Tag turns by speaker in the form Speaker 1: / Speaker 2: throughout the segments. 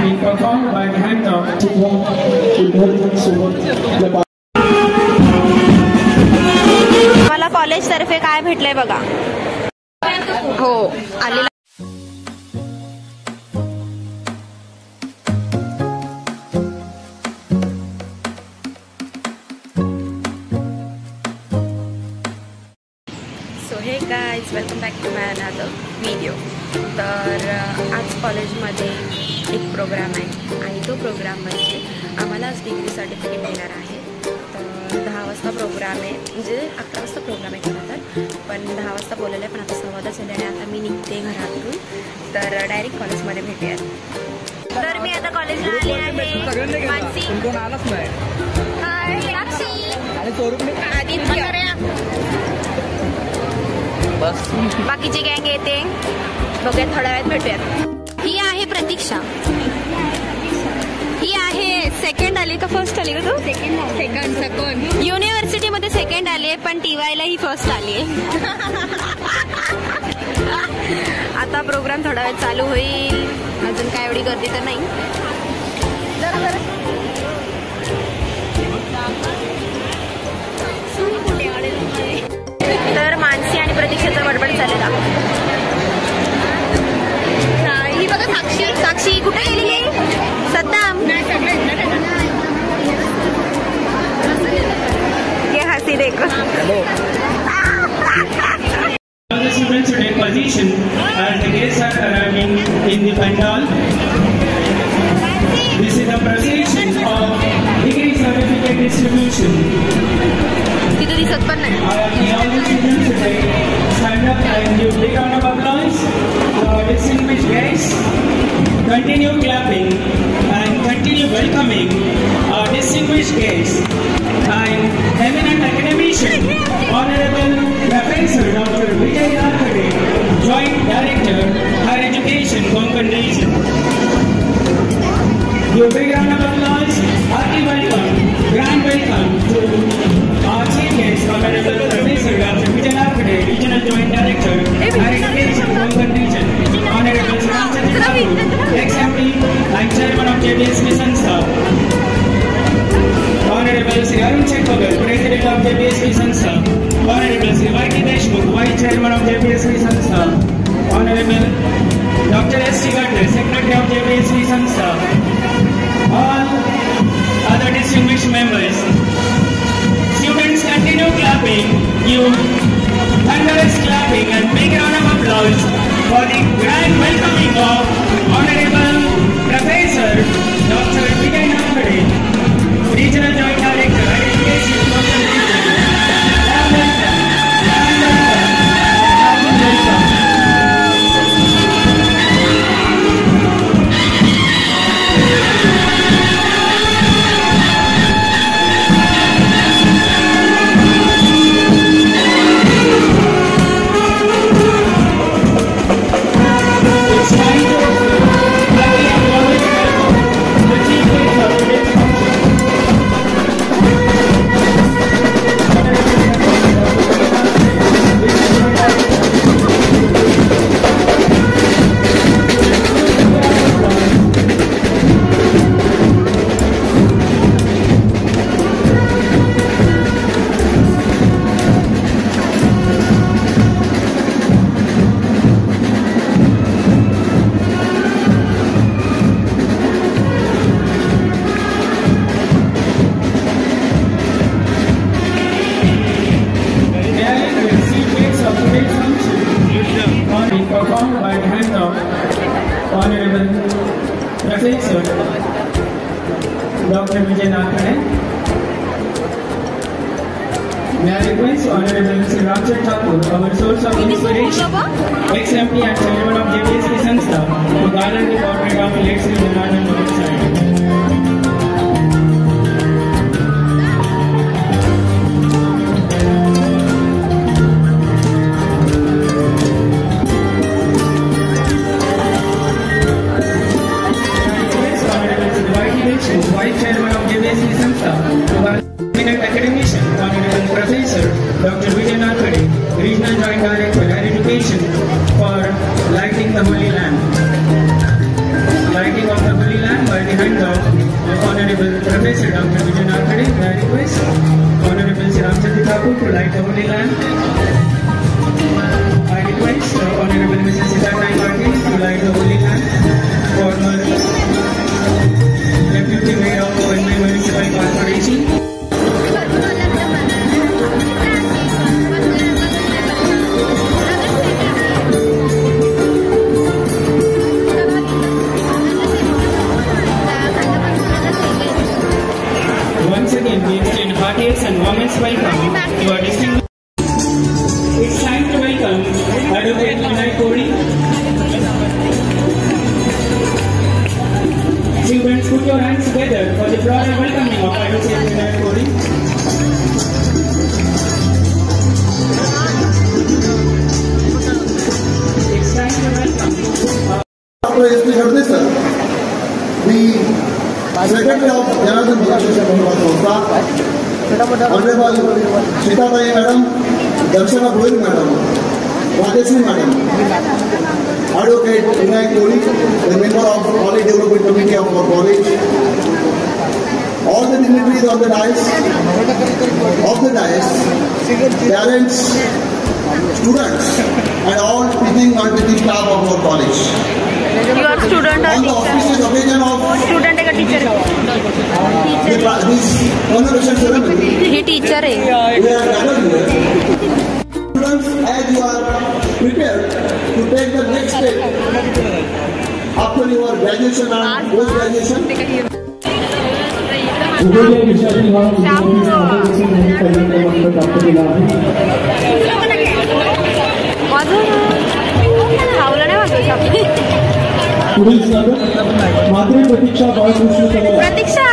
Speaker 1: आणि performed by the hand of विद्यार्थ्यांसोबत.
Speaker 2: मला कॉलेज तर्फे काय भेटलंय बघा. हो आलेला. Hey guys welcome back to my another video. तर आज कॉलेजमध्ये एक प्रोग्राम आहे आणि तो प्रोग्राम म्हणजे आम्हाला आज डिग्री सर्टिफिकेट देणार आहे. तर 10 वाजता प्रोग्राम आहे, म्हणजे 11 वाजता प्रोग्राम आहे खरं तर, पण 10 वाजता बोललेलं आहे, पण आता 11:15 झाले आणि आता मी निघते घरातून. तर डायरेक्ट कॉलेजमध्ये भेटूयात. तर मी आता कॉलेजला आले आहे. मानसी हाय, साक्षी, आदित्य, बाकीची गँग येते. बघूयात, थोड्या वेळात भेटूयात. ही आहे प्रतीक्षा. ही आहे सेकंड आली का फर्स्ट आली का तू? सेकंड. युनिव्हर्सिटी मध्ये सेकंड आली आहे, पण टीवायला ही फर्स्ट आली आहे. आता प्रोग्राम थोडा वेळ चालू होईल. अजून काय एवढी गर्दी तर नाही. तर मानसी आणि प्रतीक्षेचा बडबड चाललेला. ही बघा साक्षी. साक्षी कुठे गेलेली? सद्दाम ये हसी देखो.
Speaker 1: The students will take position as the guests are arriving in the pandal. This is the procession of degree certificate distribution.
Speaker 2: तिथे दिसत पण नाही.
Speaker 1: All the students today stand up and give big round of applause to our distinguished guests. Continue clapping and continue welcoming our distinguished guests and eminent academician, Honorable Professor Dr. Vijay Narkade, Joint Director, Higher Education, Konkan Region. Give big round of applause, hearty welcome, grand welcome to our chief guest, Honorable Professor Dr. Vijay Narkade, Regional Joint Director, Higher Education, Konkan Region. Honorable Sri Thakur, ex-MP and Chairman of JBSP Sanstha. Honorable Sri Arun Chekwagar, President of JBSP Sanstha. Honorable Sri Y.T. Deshmukh, Vice Chairman of JBSP Sanstha. Honorable Dr. S.C. Gatte, Secretary of JBSP Sanstha. All other distinguished members. Students continue clapping. You thunderous clapping and big round of applause for the grand welcoming of Honorable Professor Dr. Vijay Narkade, Regional Joint Director, Education, Konkan Region. Performed by the hand of Honorable Professor Dr. Vijay Narkade. May I request Honorable Sri Ramchandra Thakur, our source of inspiration, ex-MP and Chairman of JBSP Sanstha, to garner the portrait of late Sri Janardhan Mohan. Vice Chairman of JBSP Sanstha, eminent academician, Honorable Professor Dr. Vijay Narkade, Regional Joint Director, Higher Education, for lighting the Holy Lamp. Lighting of the Holy Lamp the hand of Honorable Professor Dr. Vijay Narkade. I request Honorable Sri Ramchandra Thakur to light the holy lamp. I request Honorable Mrs. Siddhartha Patil to light the holy lamp for her Deputy Mayor of Mumbai Municipal Corporation. Once again, we extend heartiest and warmest welcome to our distinguished. It's time to welcome Advocate Vinay Kodi. Students, put your hands together for the broader welcoming of Advocate Vinay Kodi. It's time to welcome.
Speaker 3: The Secretary of Janardhan Association Honorable Shitabai Madam, Darshana Goyal Madam, Rajeshri Madam, Advocate Vinay Kodi, the member of College Development Committee of our college, all the dignitaries on the dais, parents, students, and all teaching and teaching staff of our college.
Speaker 2: You are student or teacher? Student or teacher?
Speaker 3: This convocation ceremony.
Speaker 2: He teacher hai.
Speaker 3: We are gathered here. Students, as you are prepared to take the next step after your graduation and post-graduation.
Speaker 1: पुढील स्वागत मात्र प्रतीक्षा बाळकृष्ण कमला.
Speaker 2: प्रतीक्षा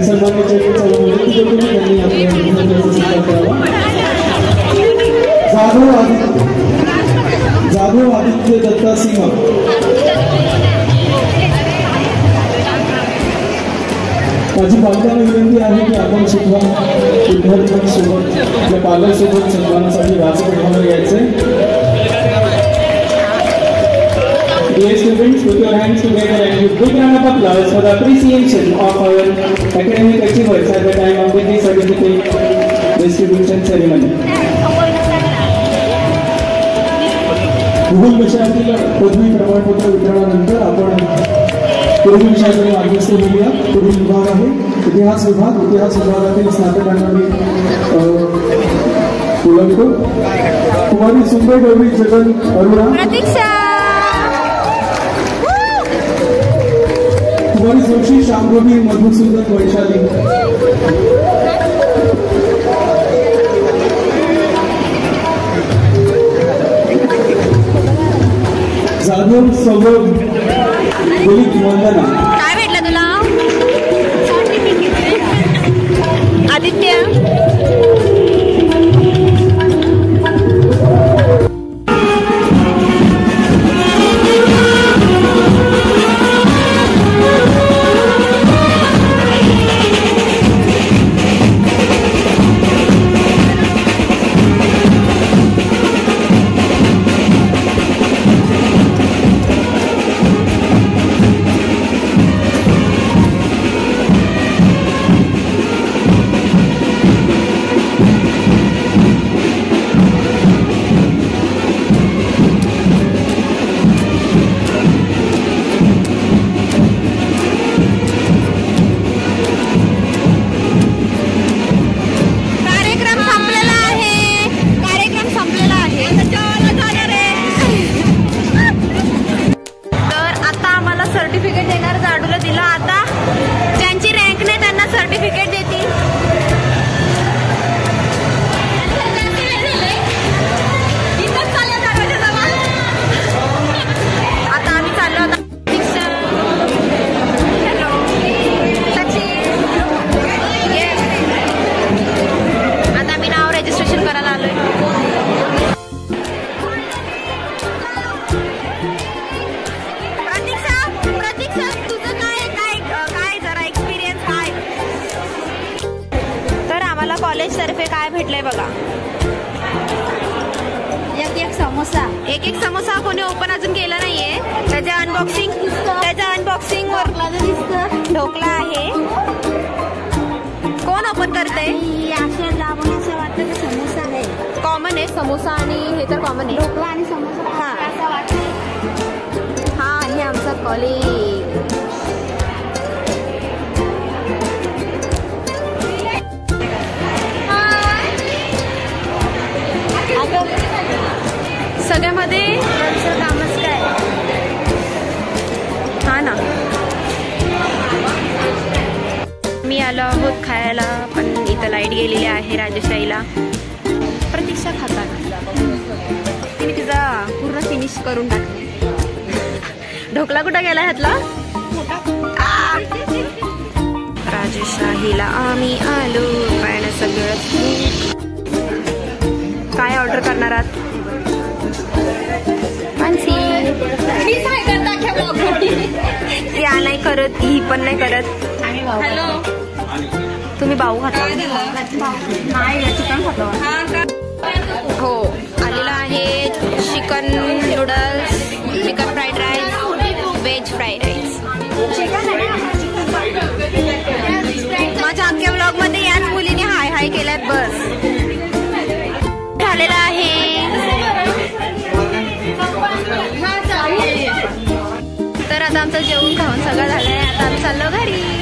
Speaker 1: सन्मान्य chairman त्यांनी जाधव आदित्य दत्ता सिंह. माझी पालकांना विनंती आहे की आपण सुद्धा विद्यार्थ्यांसोबत आपल्या पालकांसोबत सन्मानासाठी व्यासपीठावर यायचे. Dear students, put your hands together and give big round of applause for the appreciation of our academic achievers at the time of the certificate distribution ceremony. भूगोल विषयातील पदवी प्रमाणपत्र वितरणानंतर आपण पुढील विषयाकडे मार्गस्थ होऊया. पुढील विभाग आहे इतिहास विभाग. इतिहास विभागातील स्नातकांना मी बोलवतो. कुमारी सुंदर गौरी जगन अरुणा, कुमारी जोशी शामगोबी मधुसूदन वैशाली, जाधव सौरभ दिलीप वंदना.
Speaker 2: काय भेटलं तुला आदित्य? सर्टिफिकेट देणार जाडूला दिलं. आता ज्यांची रँक नाही त्यांना सर्टिफिकेट देतील. आता आम्ही चाललो होता. आता मी नाव रजिस्ट्रेशन करायला आलोय. कॉलेज तर्फे काय भेटलंय बघा. एक समोसा कोणी ओपन अजून केलं नाहीये. त्याचे अनबॉक्सिंग ढोकला आहे. कोण ओपन करते?
Speaker 4: समोसा आहे.
Speaker 2: कॉमन आहे समोसा आणि हे तर कॉमन आहे.
Speaker 4: ढोकळा आणि समोसा.
Speaker 2: हा.
Speaker 4: असं वाटतं.
Speaker 2: हा हे आमचं कॉलेज. सगळ्यामध्ये
Speaker 4: कामच काय.
Speaker 2: हा ना. मी आलो आहोत खायला पण इथं लाईट गेलेली आहे. राजेशाहीला प्रतीक्षा खाताना तिने तिचा पूर्ण फिनिश करून टाकली. ढोकला कुठं गेला ह्यातला? राजेशाहीला आम्ही आलो पण सगळं. काय ऑर्डर करणार आहात? या नाही करत, ही पण नाही करत.
Speaker 4: हॅलो,
Speaker 2: तुम्ही बाऊ खाता?
Speaker 4: चिकन खातो.
Speaker 2: हो आलेला आहे chicken noodles, chicken fried rice, veg fried rice. माझ्या अख्ख्या ब्लॉग मध्ये याच मुलीने हाय हाय केल्यात. बस झालेला आहे. तर आता आमचं जेवण खाऊन सगळं झालंय. आता आम्ही चाललो घरी.